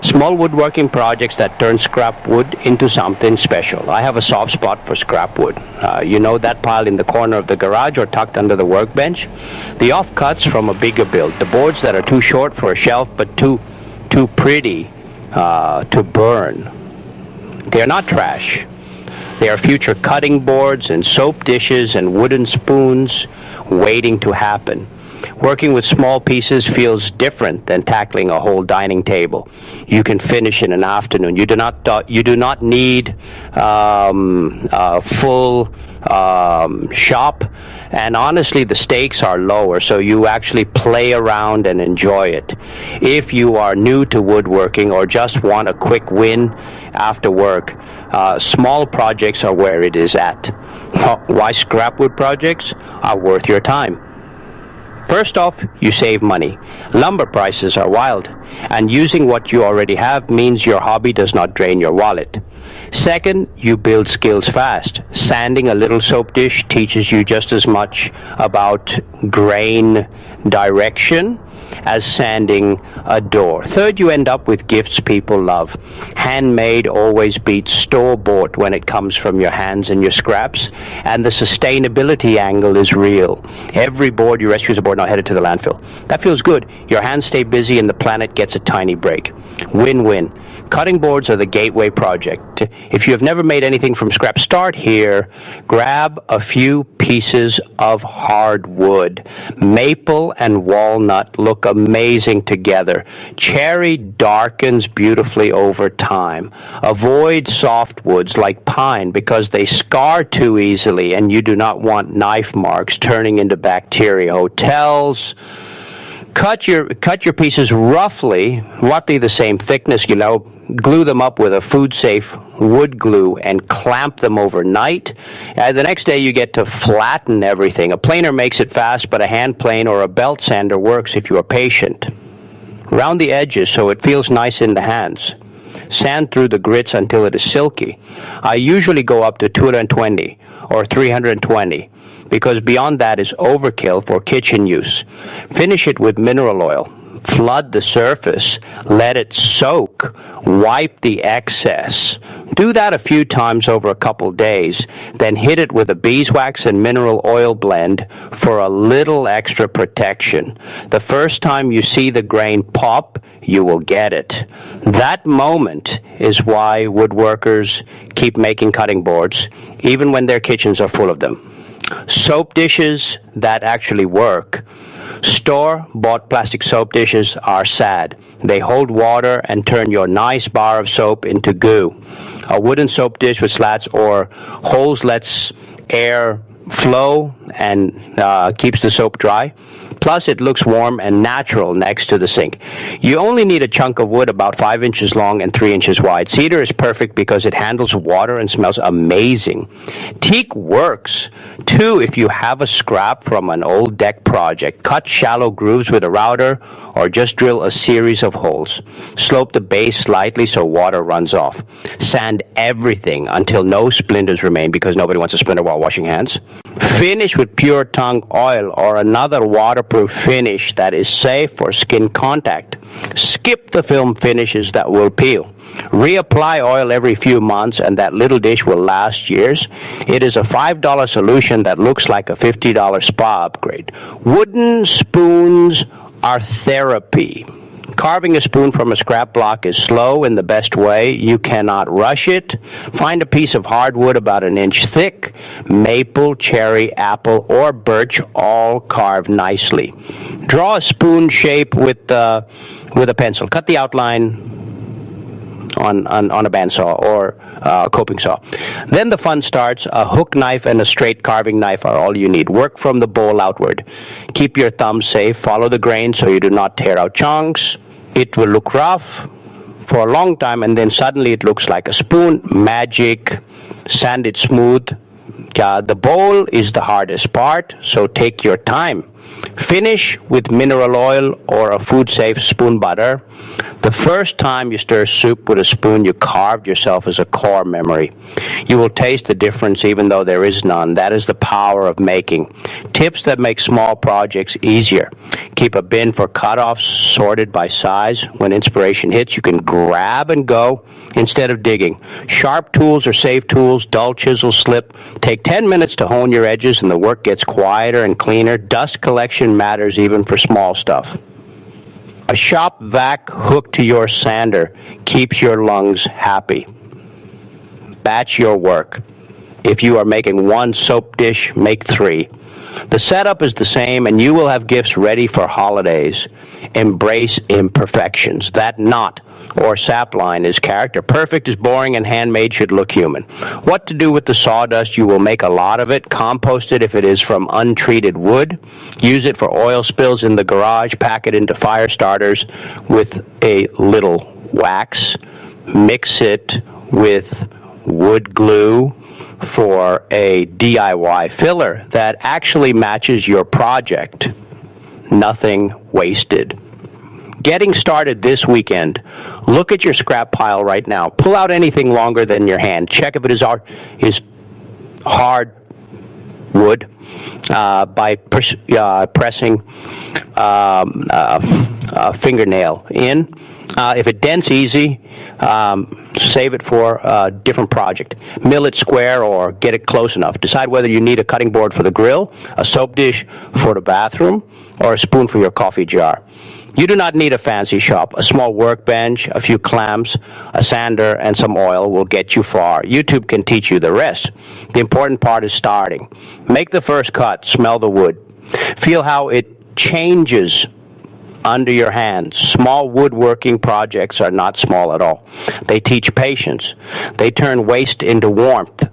Small woodworking projects that turn scrap wood into something special. I have a soft spot for scrap wood. You know that pile in the corner of the garage or tucked under the workbench? The offcuts from a bigger build. The boards that are too short for a shelf but too pretty to burn. They are not trash. They are future cutting boards and soap dishes and wooden spoons waiting to happen. Working with small pieces feels different than tackling a whole dining table. You can finish in an afternoon. You do not need a full shop, and honestly the stakes are lower, so you actually play around and enjoy it. If you are new to woodworking or just want a quick win after work, small projects are where it is at. Why scrap wood projects are worth your time? First off, you save money. Lumber prices are wild, and using what you already have means your hobby does not drain your wallet. Second, you build skills fast. Sanding a little soap dish teaches you just as much about grain direction as sanding a door. Third, you end up with gifts people love. Handmade always beats store-bought when it comes from your hands and your scraps, and the sustainability angle is real. Every board you rescue is a board not headed to the landfill. That feels good. Your hands stay busy and the planet gets a tiny break. Win-win. Cutting boards are the gateway project. If you have never made anything from scrap, start here. Grab a few pieces of hardwood. Maple and walnut look amazing together. Cherry darkens beautifully over time. Avoid softwoods like pine because they scar too easily, and you do not want knife marks turning into bacteria. Hotels. Cut your pieces roughly the same thickness, glue them up with a food-safe wood glue and clamp them overnight. The next day you get to flatten everything. A planer makes it fast, but a hand plane or a belt sander works if you are patient. Round the edges so it feels nice in the hands. Sand through the grits until it is silky. I usually go up to 220 or 320. Because beyond that is overkill for kitchen use. Finish it with mineral oil. Flood the surface. Let it soak. Wipe the excess. Do that a few times over a couple days. Then hit it with a beeswax and mineral oil blend for a little extra protection. The first time you see the grain pop, you will get it. That moment is why woodworkers keep making cutting boards, even when their kitchens are full of them. Soap dishes that actually work. Store-bought plastic soap dishes are sad. They hold water and turn your nice bar of soap into goo. A wooden soap dish with slats or holes lets air flow and keeps the soap dry. Plus, it looks warm and natural next to the sink. You only need a chunk of wood about 5 inches long and 3 inches wide. Cedar is perfect because it handles water and smells amazing. Teak works, too, if you have a scrap from an old deck project. Cut shallow grooves with a router or just drill a series of holes. Slope the base slightly so water runs off. Sand everything until no splinters remain because nobody wants a splinter while washing hands. Finish with pure tongue oil or another waterproof finish that is safe for skin contact. Skip the film finishes that will peel. Reapply oil every few months and that little dish will last years. It is a $5 solution that looks like a $50 spa upgrade. Wooden spoons are therapy. Carving a spoon from a scrap block is slow in the best way. You cannot rush it. Find a piece of hardwood about an inch thick. Maple, cherry, apple, or birch all carved nicely. Draw a spoon shape with a pencil. Cut the outline on a bandsaw or a coping saw. Then the fun starts. A hook knife and a straight carving knife are all you need. Work from the bowl outward. Keep your thumbs safe. Follow the grain so you do not tear out chunks. It will look rough for a long time and then suddenly it looks like a spoon. Magic. Sand it smooth. The bowl is the hardest part, so take your time. Finish with mineral oil or a food-safe spoon butter. The first time you stir soup with a spoon you carved yourself is a core memory. You will taste the difference even though there is none. That is the power of making. Tips that make small projects easier. Keep a bin for cutoffs sorted by size. When inspiration hits, you can grab and go instead of digging. Sharp tools or safe tools, dull chisels slip. Take 10 minutes to hone your edges and the work gets quieter and cleaner. Dust collection matters even for small stuff. A shop vac hooked to your sander keeps your lungs happy. Batch your work. If you are making one soap dish, make 3. The setup is the same, and you will have gifts ready for holidays. Embrace imperfections. That knot or sap line is character. Perfect is boring, and handmade should look human. What to do with the sawdust? You will make a lot of it. Compost it if it is from untreated wood. Use it for oil spills in the garage. Pack it into fire starters with a little wax. Mix it with wood glue for a DIY filler that actually matches your project. Nothing wasted. Getting started this weekend. Look at your scrap pile right now. Pull out anything longer than your hand. Check if it is hard wood by pressing a fingernail in. If it dents easy, save it for a different project. Mill it square or get it close enough. Decide whether you need a cutting board for the grill, a soap dish for the bathroom, or a spoon for your coffee jar. You do not need a fancy shop. A small workbench, a few clamps, a sander, and some oil will get you far. YouTube can teach you the rest. The important part is starting. Make the first cut. Smell the wood. Feel how it changes under your hands. Small woodworking projects are not small at all. They teach patience. They turn waste into warmth.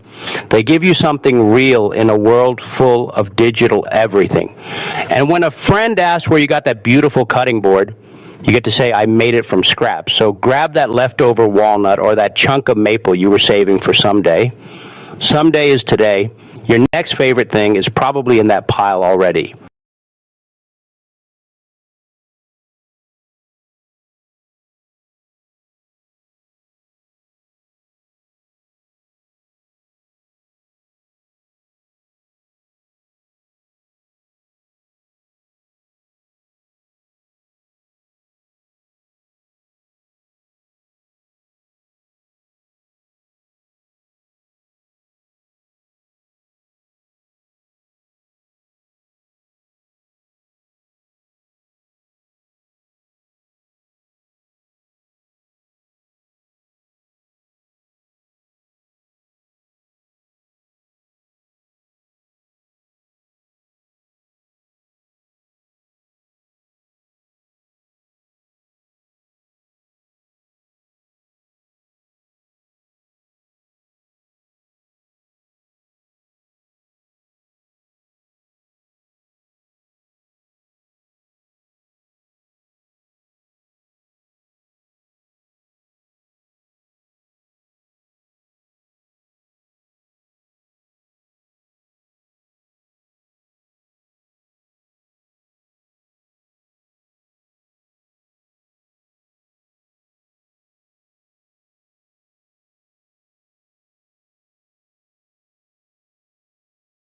They give you something real in a world full of digital everything. And when a friend asks where you got that beautiful cutting board, you get to say, I made it from scrap. So grab that leftover walnut or that chunk of maple you were saving for someday. Someday is today. Your next favorite thing is probably in that pile already.